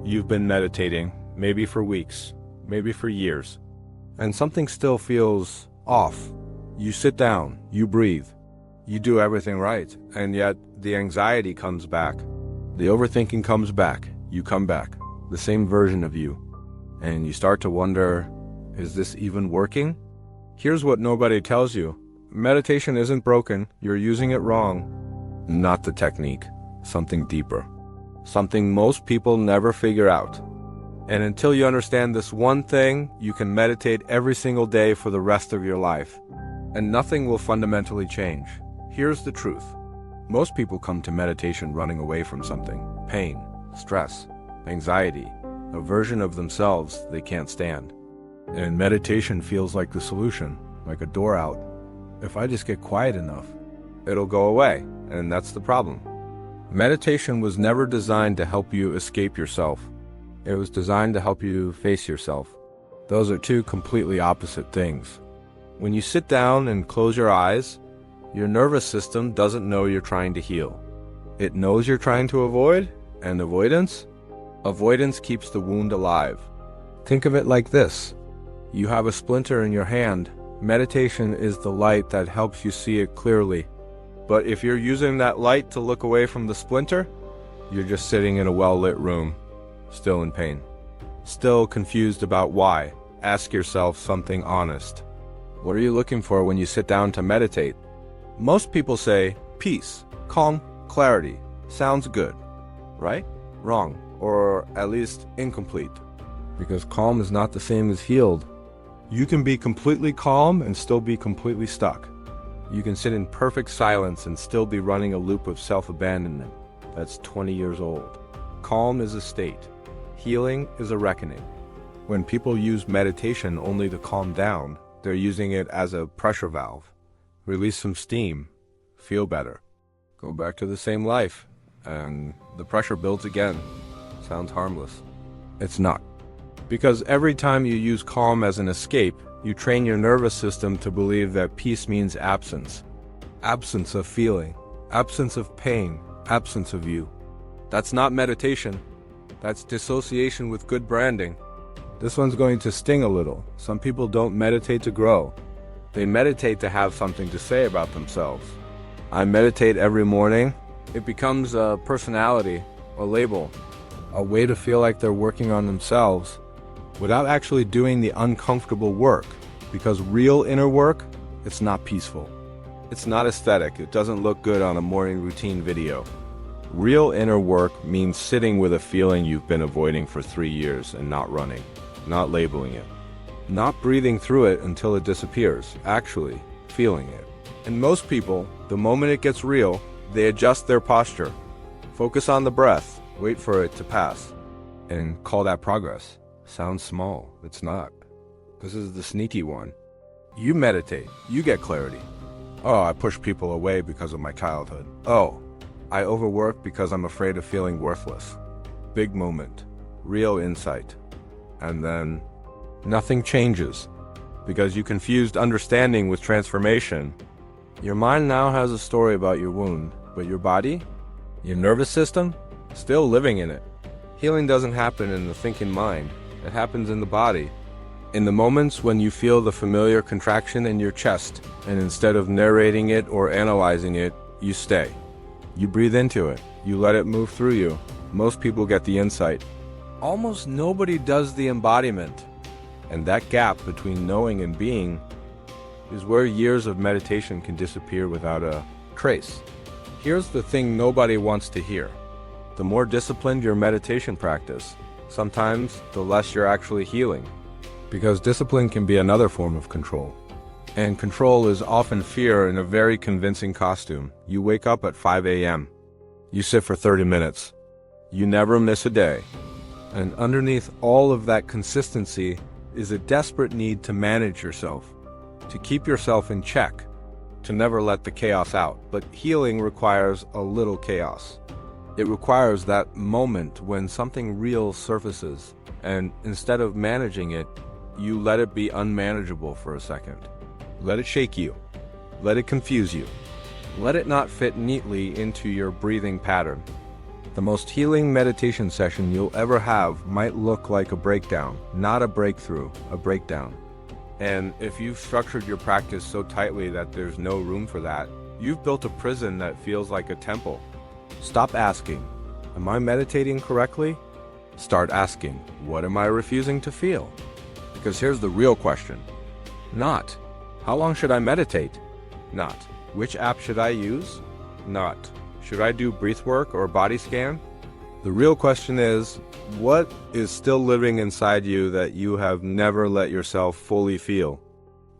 You've been meditating, maybe for weeks, maybe for years, and something still feels off. You sit down, you breathe, you do everything right, and yet the anxiety comes back. The overthinking comes back, you come back, the same version of you. And you start to wonder, is this even working? Here's what nobody tells you. Meditation isn't broken, you're using it wrong. Not the technique, something deeper. Something most people never figure out. And until you understand this one thing, you can meditate every single day for the rest of your life. And nothing will fundamentally change. Here's the truth. Most people come to meditation running away from something. Pain, stress, anxiety, a version of themselves they can't stand. And meditation feels like the solution, like a door out. If I just get quiet enough, it'll go away, and that's the problem. Meditation was never designed to help you escape yourself. It was designed to help you face yourself. Those are two completely opposite things. When you sit down and close your eyes, your nervous system doesn't know you're trying to heal. It knows you're trying to avoid, and avoidance keeps the wound alive. Think of it like this. You have a splinter in your hand. Meditation is the light that helps you see it clearly. But if you're using that light to look away from the splinter, you're just sitting in a well-lit room, still in pain, still confused about why. Ask yourself something honest. What are you looking for when you sit down to meditate? Most people say, peace, calm, clarity. Sounds good, right? Wrong, or at least incomplete. Because calm is not the same as healed. You can be completely calm and still be completely stuck. You can sit in perfect silence and still be running a loop of self-abandonment that's 20 years old. Calm is a state. Healing is a reckoning. When people use meditation only to calm down, they're using it as a pressure valve. Release some steam, feel better, go back to the same life, and the pressure builds again. Sounds harmless. It's not. Because every time you use calm as an escape, you train your nervous system to believe that peace means absence. Absence of feeling, absence of pain, absence of you. That's not meditation. That's dissociation with good branding. This one's going to sting a little. Some people don't meditate to grow. They meditate to have something to say about themselves. I meditate every morning. It becomes a personality, a label, a way to feel like they're working on themselves without actually doing the uncomfortable work. Because real inner work, it's not peaceful. It's not aesthetic. It doesn't look good on a morning routine video. Real inner work means sitting with a feeling you've been avoiding for 3 years and not running, not labeling it, not breathing through it until it disappears, actually feeling it. And most people, the moment it gets real, they adjust their posture, focus on the breath, wait for it to pass, and call that progress. Sounds small. It's not. This is the sneaky one. You meditate, you get clarity. Oh, I push people away because of my childhood. Oh, I overwork because I'm afraid of feeling worthless. Big moment, real insight. And then nothing changes because you confused understanding with transformation. Your mind now has a story about your wound, but your body, your nervous system, still living in it. Healing doesn't happen in the thinking mind. It happens in the body. In the moments when you feel the familiar contraction in your chest, and instead of narrating it or analyzing it, you stay. You breathe into it. You let it move through you. Most people get the insight. Almost nobody does the embodiment. And that gap between knowing and being is where years of meditation can disappear without a trace. Here's the thing nobody wants to hear. The more disciplined your meditation practice, sometimes the less you're actually healing. Because discipline can be another form of control. And control is often fear in a very convincing costume. You wake up at 5 a.m. You sit for 30 minutes. You never miss a day. And underneath all of that consistency is a desperate need to manage yourself, to keep yourself in check, to never let the chaos out. But healing requires a little chaos. It requires that moment when something real surfaces, and instead of managing it, you let it be unmanageable for a second. Let it shake you. Let it confuse you. Let it not fit neatly into your breathing pattern. The most healing meditation session you'll ever have might look like a breakdown, not a breakthrough, a breakdown. And if you've structured your practice so tightly that there's no room for that, you've built a prison that feels like a temple. Stop asking, am I meditating correctly? Start asking, what am I refusing to feel? Because here's the real question. Not, how long should I meditate? Not, which app should I use? Not, should I do breath work or body scan? The real question is, what is still living inside you that you have never let yourself fully feel?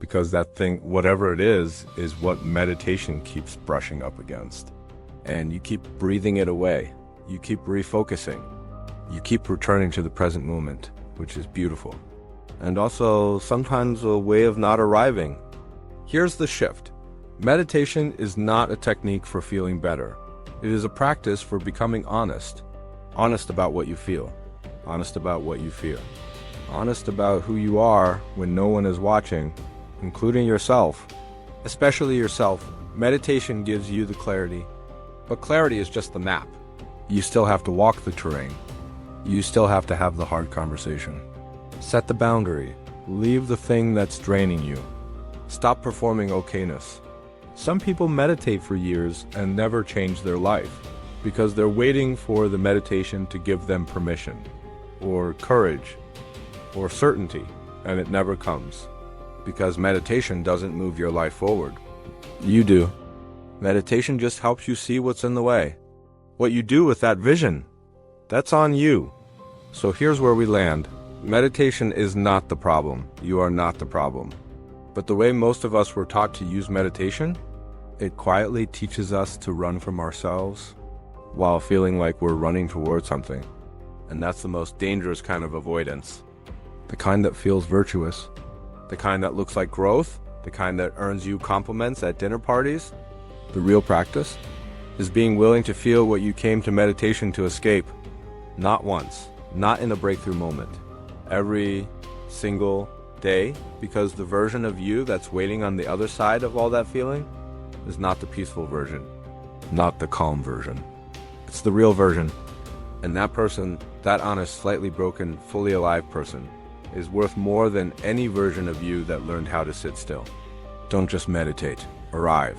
Because that thing, whatever it is what meditation keeps brushing up against. And you keep breathing it away. You keep refocusing. You keep returning to the present moment, which is beautiful. And also sometimes a way of not arriving. Here's the shift. Meditation is not a technique for feeling better. It is a practice for becoming honest. Honest about what you feel. Honest about what you fear. Honest about who you are when no one is watching, including yourself. Especially yourself. Meditation gives you the clarity. But clarity is just the map. You still have to walk the terrain. You still have to have the hard conversation. Set the boundary. Leave the thing that's draining you. Stop performing okayness. Some people meditate for years and never change their life because they're waiting for the meditation to give them permission, or courage, or certainty, and it never comes. Because meditation doesn't move your life forward. You do. Meditation just helps you see what's in the way. What you do with that vision, that's on you. So here's where we land. Meditation is not the problem. You are not the problem. But the way most of us were taught to use meditation, it quietly teaches us to run from ourselves while feeling like we're running towards something. And that's the most dangerous kind of avoidance. The kind that feels virtuous. The kind that looks like growth. The kind that earns you compliments at dinner parties. The real practice is being willing to feel what you came to meditation to escape. Not once, not in a breakthrough moment. Every single day, because the version of you that's waiting on the other side of all that feeling is not the peaceful version, not the calm version. It's the real version. And that person, that honest, slightly broken, fully alive person, is worth more than any version of you that learned how to sit still. Don't just meditate, arrive.